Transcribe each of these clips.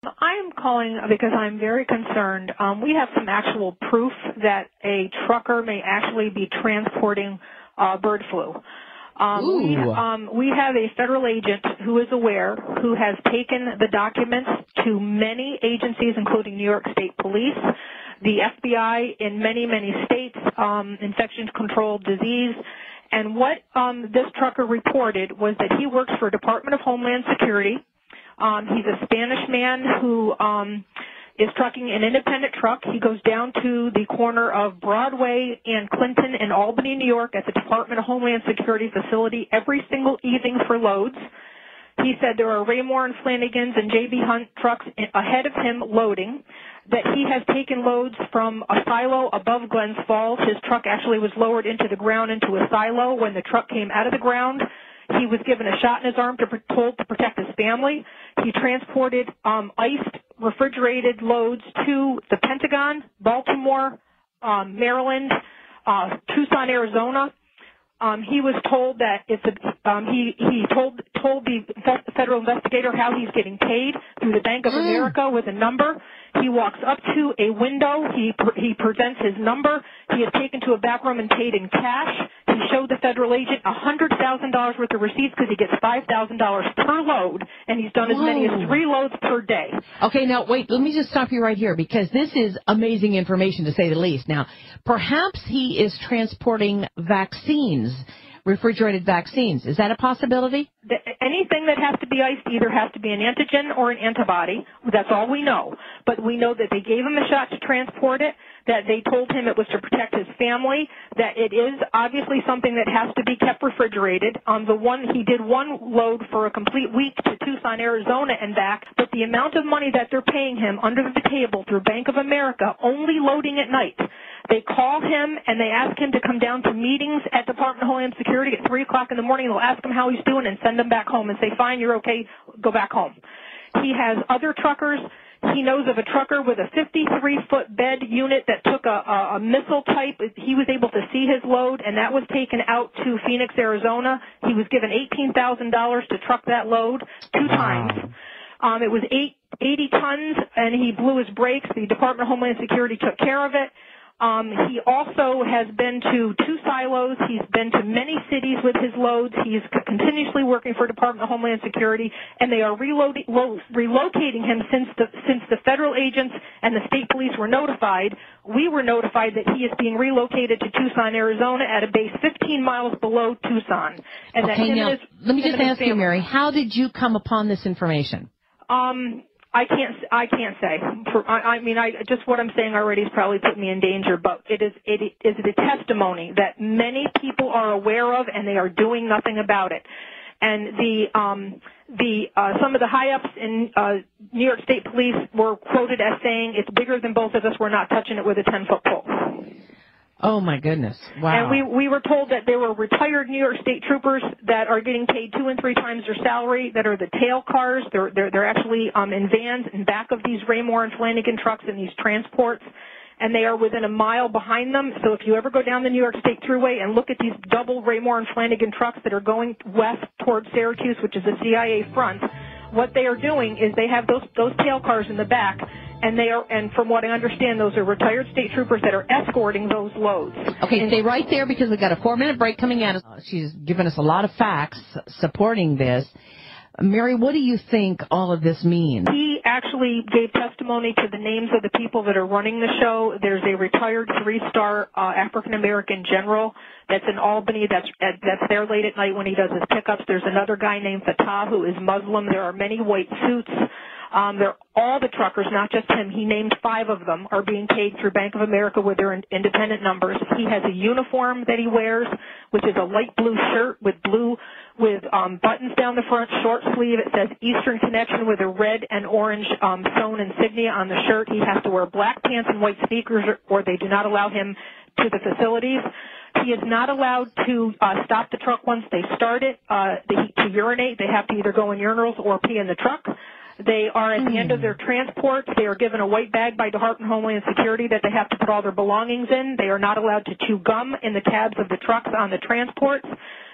I'm calling because I'm very concerned. We have some actual proof that a trucker may actually be transporting bird flu. We have a federal agent who is aware, who has taken the documents to many agencies, including New York State Police, the FBI in many, many states, infection control disease. And what this trucker reported was that he works for Department of Homeland Security. He's a Spanish man who is trucking an independent truck. He goes down to the corner of Broadway and Clinton in Albany, New York at the Department of Homeland Security facility every single evening for loads. He said there are Raymore and Flanagan's and J.B. Hunt trucks ahead of him loading, that he has taken loads from a silo above Glens Falls. His truck actually was lowered into the ground into a silo. When the truck came out of the ground, he was given a shot in his arm told to protect his family. He transported iced, refrigerated loads to the Pentagon, Baltimore, Maryland, Tucson, Arizona. He was told that he told the federal investigator how he's getting paid through the Bank of America with a number. He walks up to a window. He presents his number. He is taken to a back room and paid in cash. He showed the federal agent $100,000 worth of receipts because he gets $5,000 per load, and he's done as many as 3 loads per day. Okay, now wait, let me just stop you right here because this is amazing information to say the least. Now, perhaps he is transporting vaccines, refrigerated vaccines. Is that a possibility? Anything that has to be iced either has to be an antigen or an antibody. That's all we know. But we know that they gave him a shot to transport it, that they told him it was to protect his family, that it is obviously something that has to be kept refrigerated. He did one load for a complete week to Tucson, Arizona and back, but the amount of money that they're paying him under the table through Bank of America, only loading at night. They call him and they ask him to come down to meetings at Department of Homeland Security at 3 o'clock in the morning. They'll ask him how he's doing and send him back home and say, fine, you're okay, go back home. He has other truckers. He knows of a trucker with a 53-foot bed unit that took a missile type. He was able to see his load, and that was taken out to Phoenix, Arizona. He was given $18,000 to truck that load 2 times. It was 80 tons, and he blew his brakes. The Department of Homeland Security took care of it. He also has been to 2 silos. He's been to many cities with his loads. He's continuously working for Department of Homeland Security, and they are relocating him since the federal agents and the state police were notified. We were notified that he is being relocated to Tucson, Arizona, at a base 15 miles below Tucson. And okay, now let me just ask you, Mary, how did you come upon this information? I can't say. Just what I'm saying already has probably put me in danger, but it is a testimony that many people are aware of, and they are doing nothing about it. And some of the high-ups in New York State Police were quoted as saying, "It's bigger than both of us. We're not touching it with a 10-foot pole." Oh, my goodness. Wow. And we were told that there were retired New York State troopers that are getting paid 2 and 3 times their salary, that are the tail cars. They're actually in vans in back of these Raymore and Flanagan trucks in these transports, and they are within a mile behind them. So if you ever go down the New York State Thruway and look at these double Raymore and Flanagan trucks that are going west towards Syracuse, which is a CIA front, what they are doing is they have those tail cars in the back, and from what I understand, those are retired state troopers that are escorting those loads. Okay, stay right there because we've got a 4-minute break coming at us. She's given us a lot of facts supporting this. Mary, what do you think all of this means? He actually gave testimony to the names of the people that are running the show. There's a retired 3-star African-American general that's in Albany that's there late at night when he does his pickups. There's another guy named Fatah who is Muslim. There are many white suits. All the truckers, not just him, he named 5 of them, are being paid through Bank of America with their independent numbers. He has a uniform that he wears, which is a light blue shirt with buttons down the front, short sleeve. It says Eastern Connection with a red and orange sewn insignia on the shirt. He has to wear black pants and white sneakers, or they do not allow him to the facilities. He is not allowed to stop the truck once they start it to urinate. They have to either go in urinals or pee in the truck. They are at the end of their transport. They are given a white bag by Department of Homeland Security that they have to put all their belongings in. They are not allowed to chew gum in the cabs of the trucks on the transports.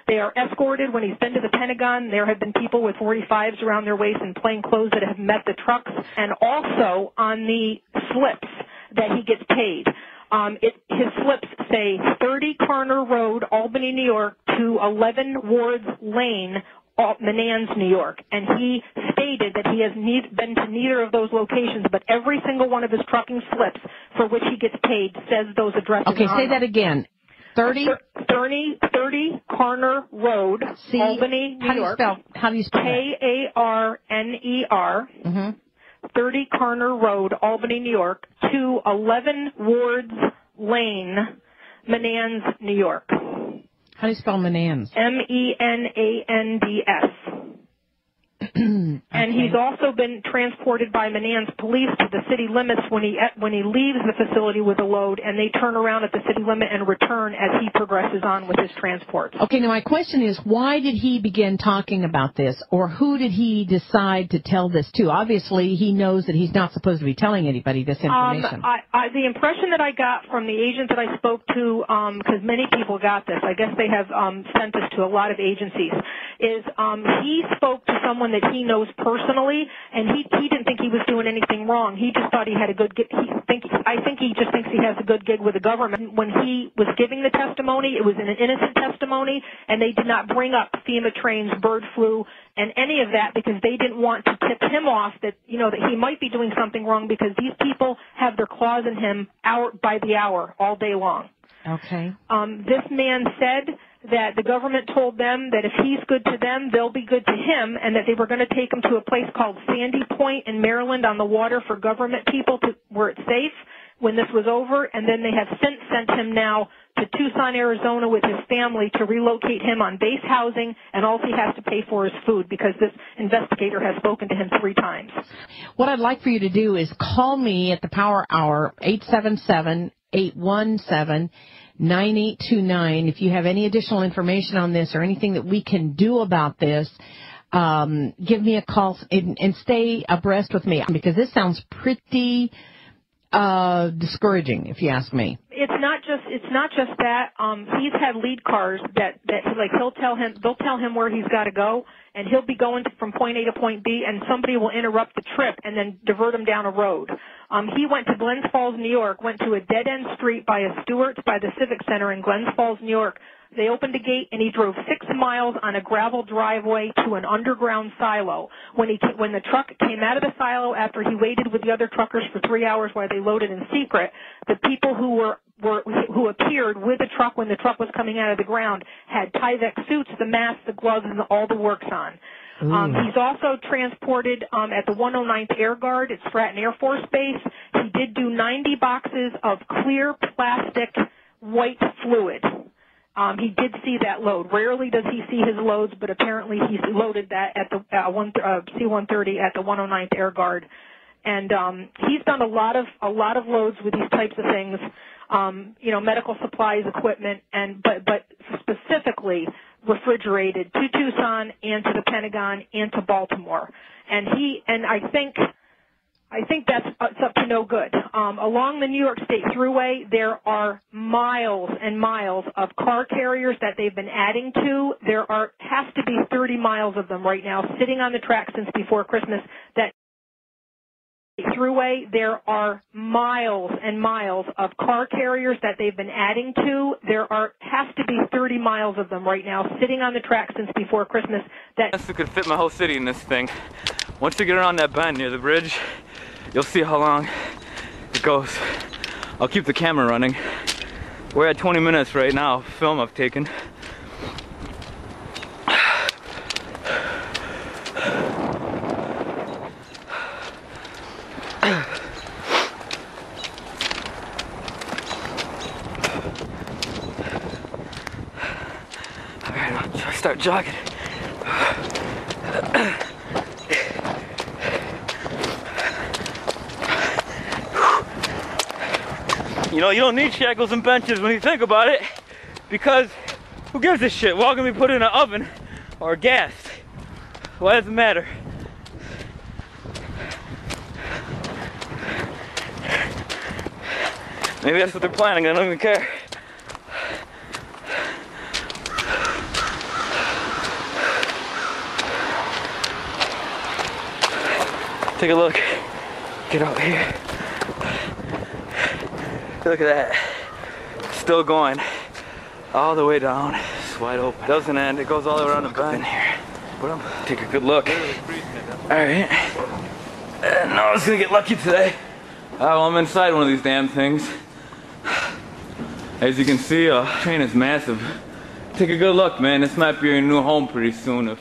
They are escorted when he's been to the Pentagon. There have been people with 45s around their waist in plain clothes that have met the trucks, and also on the slips that he gets paid. His slips say 30 Carner Road, Albany, New York, to 11 Wards Lane, Menands, New York. And he stated that he has been to neither of those locations, but every single one of his trucking slips for which he gets paid says those addresses. Okay, say that again. 30 Carner Road, Albany, New York. How do you spell that? Karner. 30 Carner Road, Albany, New York, to 11 Wards Lane, Menands, New York. How do you spell Menands? Menands. And he's also been transported by Menands police to the city limits when he leaves the facility with a load, and they turn around at the city limit and return as he progresses on with his transport. Okay, now my question is, why did he begin talking about this, or who did he decide to tell this to? Obviously, he knows that he's not supposed to be telling anybody this information. The impression that I got from the agent that I spoke to, because many people got this, I guess they have sent this to a lot of agencies, is he spoke to someone that he knows personally, and he didn't think he was doing anything wrong. He just thought he had a good gig. I think he just thinks he has a good gig with the government. When he was giving the testimony, it was an innocent testimony, and they did not bring up FEMA trains, bird flu, and any of that because they didn't want to tip him off that, that he might be doing something wrong because these people have their claws in him hour by the hour, all day long. Okay. This man said that the government told them that if he's good to them, they'll be good to him, and that they were going to take him to a place called Sandy Point in Maryland on the water for government people where it's safe when this was over, and then they have since sent him now to Tucson, Arizona with his family to relocate him on base housing, and all he has to pay for is food because this investigator has spoken to him 3 times. What I'd like for you to do is call me at the Power Hour, 877-817-9829. If you have any additional information on this or anything that we can do about this, give me a call and stay abreast with me because this sounds pretty discouraging, if you ask me. It's not just that. He's had lead cars that like they'll tell him where he's got to go, and he'll be going from point A to point B, and somebody will interrupt the trip and then divert him down a road. He went to Glens Falls, New York, went to a dead-end street by a Stewart's by the Civic Center in Glens Falls, New York. They opened a gate, and he drove 6 miles on a gravel driveway to an underground silo. When the truck came out of the silo after he waited with the other truckers for 3 hours while they loaded in secret, the people who appeared with the truck when the truck was coming out of the ground had Tyvek suits, the mask, the gloves, and all the works on. He's also transported at the 109th Air Guard at Stratton Air Force Base. He did do 90 boxes of clear plastic white fluid. He did see that load. Rarely does he see his loads, but apparently he loaded that at the C-130 at the 109th Air Guard. And he's done a lot of loads with these types of things, medical supplies, equipment, but specifically refrigerated to Tucson and to the Pentagon and to Baltimore. And I think that's it's up to no good. Along the New York State Thruway, there are miles and miles of car carriers that they've been adding to. There has to be 30 miles of them right now sitting on the track since before Christmas. That Thruway, there are miles and miles of car carriers that they've been adding to. There has to be 30 miles of them right now sitting on the track since before Christmas. That could fit my whole city in this thing. Once you get around that bend near the bridge, you'll see how long it goes. I'll keep the camera running. We're at 20 minutes right now, film I've taken. Alright, I'll start jogging. You don't need shackles and benches when you think about it, because who gives a shit? We're all gonna be put in an oven or gas. Why does it matter? Maybe that's what they're planning, I don't even care. Take a look. Get out here. Look at that. Still going all the way down. It's wide open. Doesn't end. It goes all around the bend. Here. Take a good look. Alright. No, it's gonna get lucky today. Well, I'm inside one of these damn things. As you can see, train is massive. Take a good look, man. This might be your new home pretty soon.